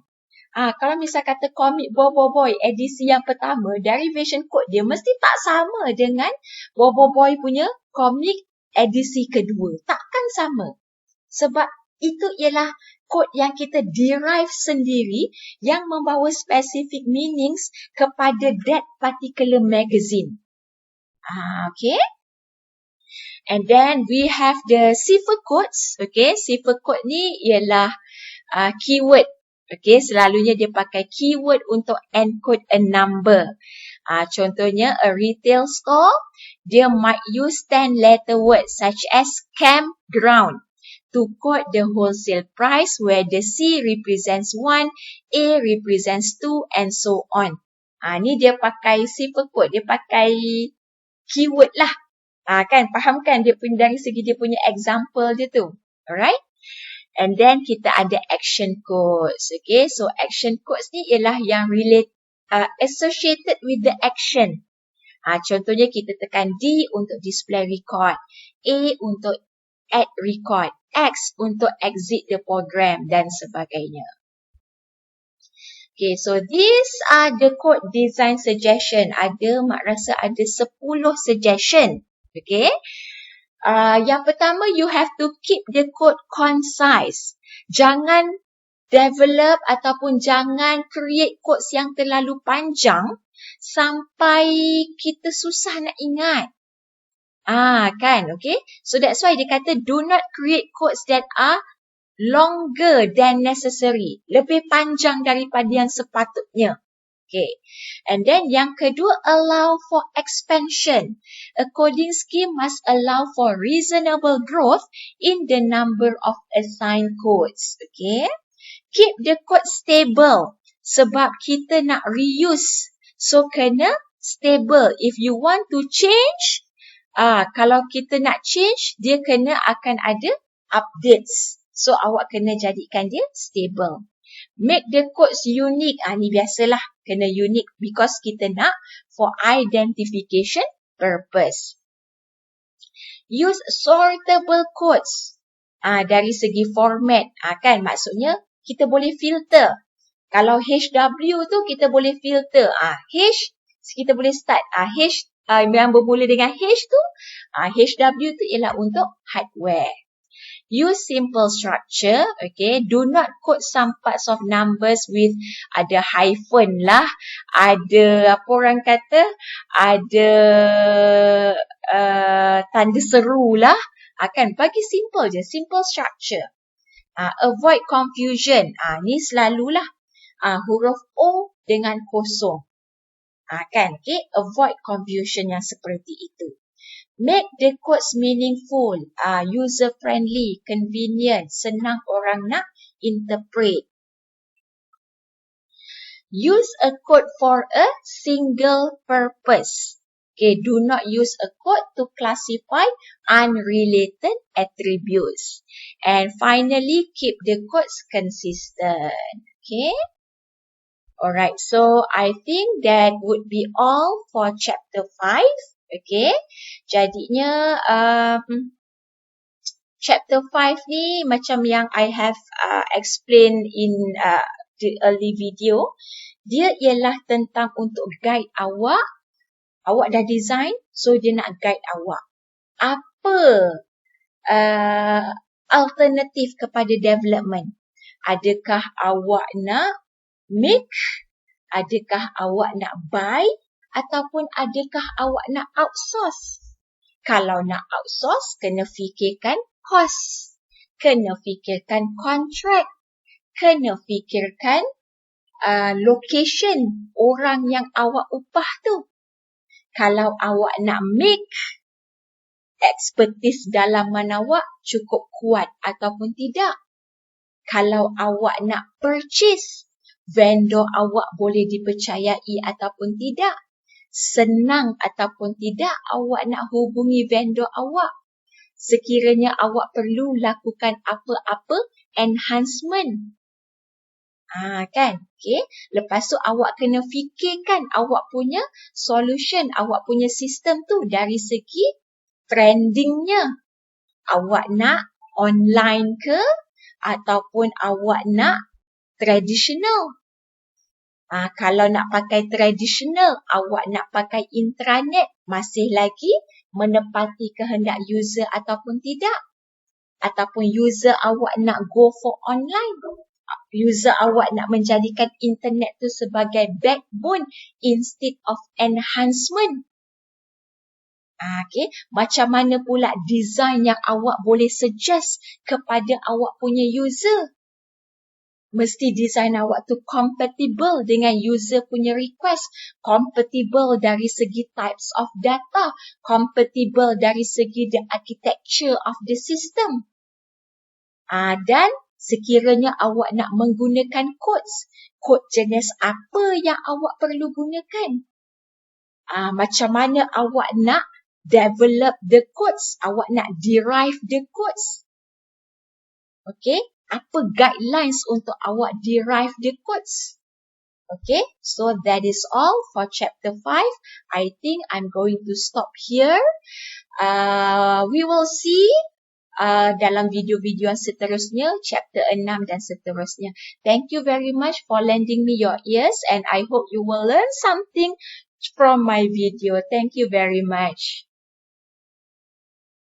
Kalau misal kata komik Bobo Boy edisi yang pertama, derivation code dia mesti tak sama dengan Bobo Boy punya komik edisi kedua. Takkan sama. Sebab itu ialah kod yang kita derive sendiri yang membawa specific meanings kepada that particular magazine. Okay. And then we have the cipher codes. Okay, cipher code ni ialah keyword. Okay, selalunya dia pakai keyword untuk encode a number. Contohnya a retail store, dia might use 10-letter words such as campground to code the wholesale price where the C represents 1, A represents 2 and so on. Ni dia pakai cipher code, dia pakai keyword lah. Kan, faham kan dia punya dari segi dia punya example dia tu. Alright? And then kita ada action codes. Okay, so action codes ni ialah yang associated with the action. Contohnya kita tekan D untuk display record, A untuk add record, X untuk exit the program dan sebagainya. Okay, so these are the code design suggestion. Mak rasa ada 10 suggestion. Okay. Yang pertama, you have to keep the code concise. Jangan develop ataupun jangan create codes yang terlalu panjang sampai kita susah nak ingat. Kan, okay. So that's why dia kata do not create codes that are longer than necessary. Lebih panjang daripada yang sepatutnya. Okay. And then yang kedua, allow for expansion. A coding scheme must allow for reasonable growth in the number of assigned codes. Okay. Keep the code stable. Sebab kita nak reuse. So, kena stable. If you want to change, kalau kita nak change, dia kena akan ada updates. So, awak kena jadikan dia stable. Make the codes unique. Ni biasalah. Kena unique because kita nak for identification purpose. Use sortable codes. Dari segi format, kan maksudnya kita boleh filter. Kalau HW tu kita boleh filter. H kita boleh start. H yang bermula dengan H tu, HW tu ialah untuk hardware. Use simple structure, okay. Do not code some parts of numbers with ada hyphen lah, ada apa orang kata, ada tanda seru lah. Kan bagi simple je, simple structure. Avoid confusion. Ni selalulah huruf O dengan kosong. Kan, okay. Avoid confusion yang seperti itu. Make the codes meaningful, user-friendly, convenient, senang orang nak interpret. Use a code for a single purpose. Okay, do not use a code to classify unrelated attributes. And finally, keep the codes consistent. Okay. Alright, so I think that would be all for chapter 5. Okay, jadinya chapter 5 ni macam yang I have explained in the early video, dia ialah tentang untuk guide awak. Awak dah design, so dia nak guide awak. Apa alternatif kepada development? Adakah awak nak make? Adakah awak nak buy? Ataupun adakah awak nak outsource? Kalau nak outsource, kena fikirkan cost. Kena fikirkan contract. Kena fikirkan location orang yang awak upah tu. Kalau awak nak make, expertise dalaman awak cukup kuat ataupun tidak. Kalau awak nak purchase, vendor awak boleh dipercayai ataupun tidak. Senang ataupun tidak awak nak hubungi vendor awak. Sekiranya awak perlu lakukan apa-apa enhancement. Kan? Okay. Lepas tu awak kena fikirkan awak punya solution, awak punya sistem tu dari segi trendingnya. Awak nak online ke ataupun awak nak traditional? Kalau nak pakai traditional, awak nak pakai intranet, masih lagi menepati kehendak user ataupun tidak? Ataupun user awak nak go for online? User awak nak menjadikan internet tu sebagai backbone instead of enhancement? Okay. Macam mana pula design yang awak boleh suggest kepada awak punya user? Mesti design awak tu compatible dengan user punya request. Compatible dari segi types of data. Compatible dari segi the architecture of the system. Dan sekiranya awak nak menggunakan codes, kod jenis apa yang awak perlu gunakan? Macam mana awak nak develop the codes? Awak nak derive the codes? Okay. Apa guidelines untuk awak derive the codes? Okay, so that is all for chapter 5. I think I'm going to stop here. We will see dalam video-video yang seterusnya, chapter 6 dan seterusnya. Thank you very much for lending me your ears and I hope you will learn something from my video. Thank you very much.